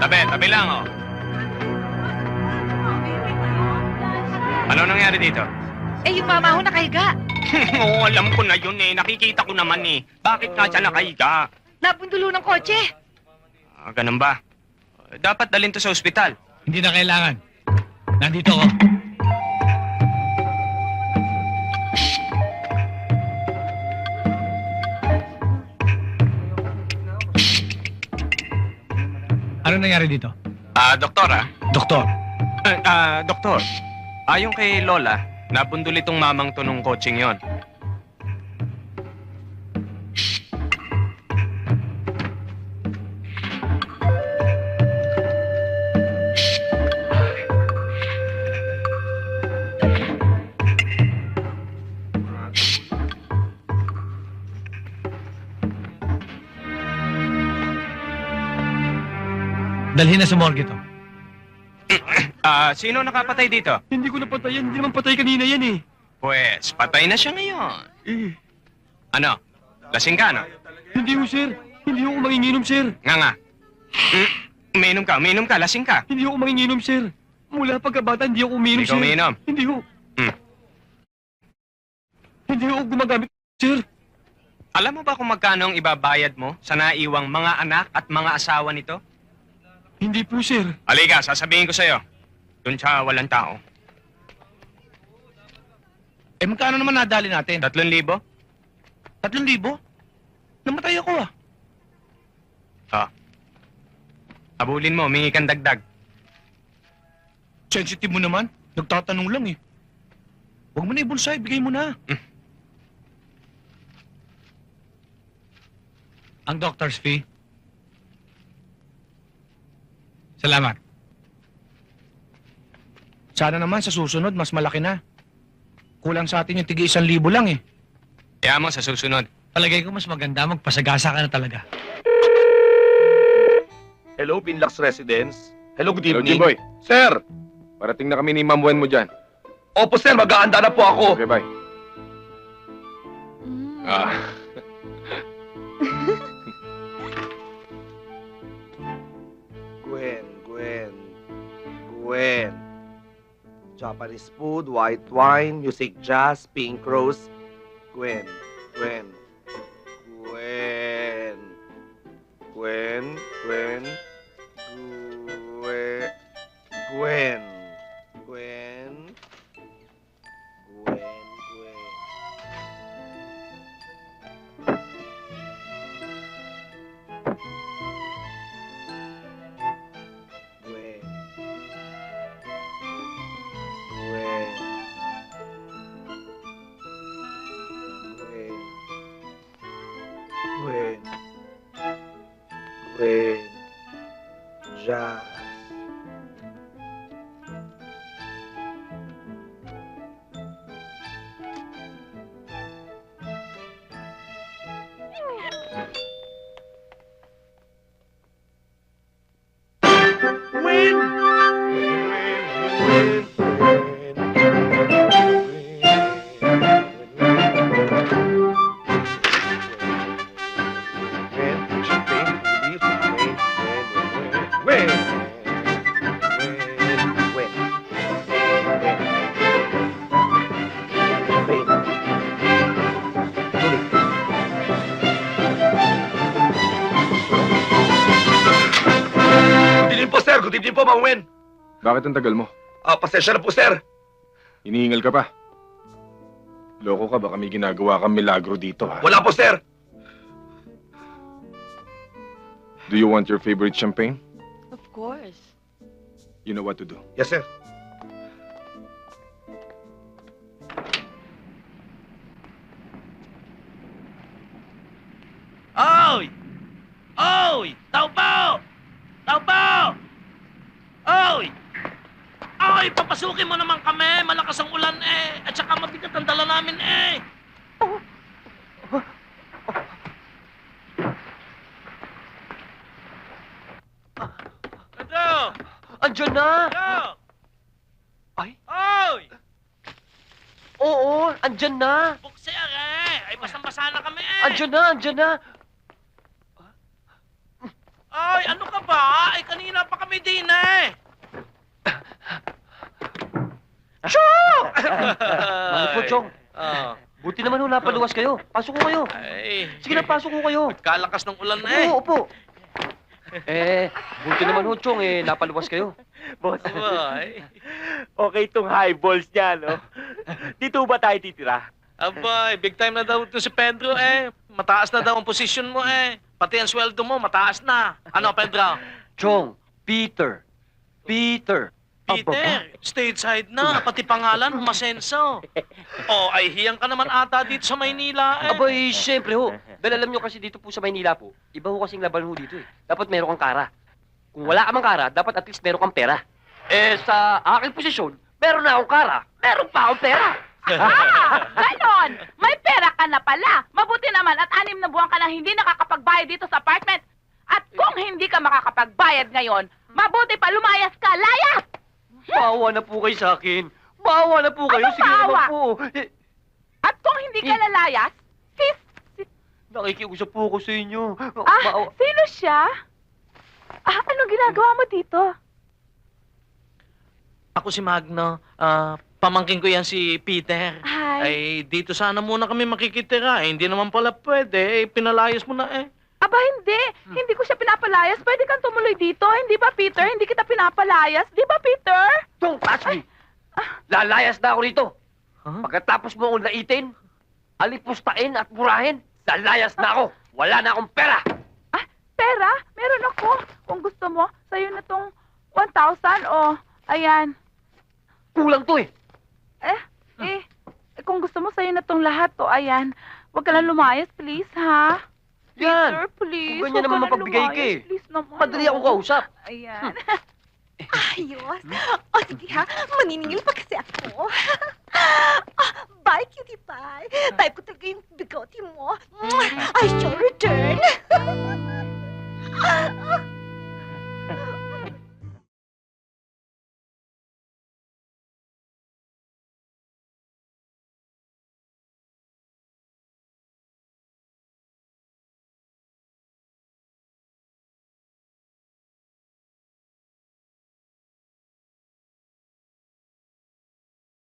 Tabi lang, oh. Ano nangyari dito? Eh, yung mama ho nakahiga. Oo, alam ko na yun eh. Nakikita ko naman eh. Bakit nga siya nakahiga? Nabundulo ng kotse. Ganun ba? Dapat dalhin to sa ospital. Hindi na kailangan. Nandito ako. Ano nangyari dito? Doktor Doktor, Doktor. Ayon kay Lola, nabundol itong mamang to nung coaching yon. dalhin na sa morgue to. Sino nakapatay dito? Hindi ko napatay yan. Hindi naman patay kanina yan eh. Pues, patay na siya ngayon. Eh, Ano? Lasing ka, no? hindi ho, sir. Hindi ho ako manginginom, sir. Nga. Uminom ka, lasing ka. Hindi ho ako manginginom, sir. Mula pagkabata, hindi ako umiinom, Hindi ka sir. umiinom? Hindi ho. Hmm. Hindi ho ako gumagamit, sir. Alam mo ba kung magkano ang ibabayad mo sa naiwang mga anak at mga asawa nito? Hindi po, sir. Halika, sasabihin ko sa'yo. Doon sa walang tao. Eh, magkano naman nadali natin? 3,000? 3,000? Namatay ako ah. Habulin mo, humingi kang dagdag. Sensitive mo naman. Nagtatanong lang eh. Huwag mo na ibulsay, bigay mo na. Ang doctor's fee. Salamat. Sana naman sa susunod, mas malaki na. Kulang sa atin yung tigi 1,000 lang eh. Kaya mo sa susunod. Palagay ko mas maganda magpasagasa ka na talaga. Hello, Binlax Residence. Hello, good Hello, evening. Jimboy. Sir! Parating na kami ni Ma'am Wen mo dyan. Opo, sir. Mag-aanda na po ako. Okay, bye. Ah, Gwen. Japanese food, white wine, music jazz, pink rose. Gwen. Gwen. Gwen. Gwen. Gwen. Gwen. Gwen. Gwen. Gwen. Gwen. Gwen. Gwen. Gwen. Gwen. Jazz. Good evening po, Mang Wen. bakit ang tagal mo? Pasensya na po, sir. Hinihingal ka pa. Loko ka, baka may ginagawa kang milagro dito, ha? Wala po, sir. Do you want your favorite champagne? Of course. You know what to do. Yes, sir. Oy! Oy! Tao po! Tao po! Oy! Oy! Papasukin mo naman kami! Malakas ang ulan eh! At saka mabigat ang dala namin eh! Pedro! Andiyan na! Pedro! Ay? Oy! Oo, andyan na! Bukse eh! Ay, basang-basa na kami eh! Andyan na, andyan na! Ay, ano ka ba? Ay, Kanina pa kami din eh. Bakit po, Chong? Ah, Buti naman ho, napaluwas kayo. Pasok ko kayo. ay. Sige na, pasok ko kayo. Kalakas ng ulan eh. Oo, upo. Buti naman ho, Chong, napaluwas kayo. Boss, Abay. okay itong highballs niya, no? Dito ba tayo titira? Abay, big time na daw ito si Pedro eh. Mataas na daw ang posisyon mo eh. Pati ang sweldo mo, mataas na. Ano, Pedro? Chong, Peter. Peter, stateside na. Pati pangalan, umasenso. Oh, ay hiyang ka naman ata dito sa Maynila eh. Abay, syempre ho. Dahil alam nyo kasi dito po sa Maynila po, iba ho kasing laban ho dito eh. Dapat meron kang kara. Kung wala ka mang kara, dapat at least meron kang pera. Sa aking posisyon, meron na akong kara, meron pa akong pera. Ganon! May pera ka na pala. Mabuti naman at 6 na buwan ka nang hindi nakakapagbayad dito sa apartment. At kung hindi ka makakapagbayad ngayon, mabuti pa lumayas ka. Layas! Maawa na po kayo sa akin. Maawa na po kayo. Ano Sige naman maawa? po. At kung hindi ka lalayas, Nakikiusap po ako sa inyo. sino siya? Anong ginagawa mo dito? Ako si Magno. Pamangkin ko yan si Peter. Hi. Ay, dito sana muna kami makikitira. Eh, hindi naman pala pwede. Eh, pinalayas mo na eh. Aba, hindi. Hindi ko siya pinapalayas. Pwede kang tumuloy dito. Hindi ba, Peter? Hindi kita pinapalayas. Di ba, Peter? Don't touch me! Lalayas na ako rito. Huh? Pagkatapos mo akong laitin, alipustain at murahin, lalayas na ako. Wala na akong pera. Pera? Meron ako. Kung gusto mo, sa'yo na tong 1,000 o, ayan. Kulang to eh. Kung gusto mo, sa'yo na tong lahat o, ayan. Huwag ka lang lumayas, please, ha? Yan. Peter, please. Kung ganyan huwag naman ka lang mapagbigay ka lumayas, eh. Please naman. Madali akong kausap. Ayan. Ayos. O sige ha, maniningil pa kasi ako. Bye, cutie pie. Type ko talaga yung bigote mo. I shall return.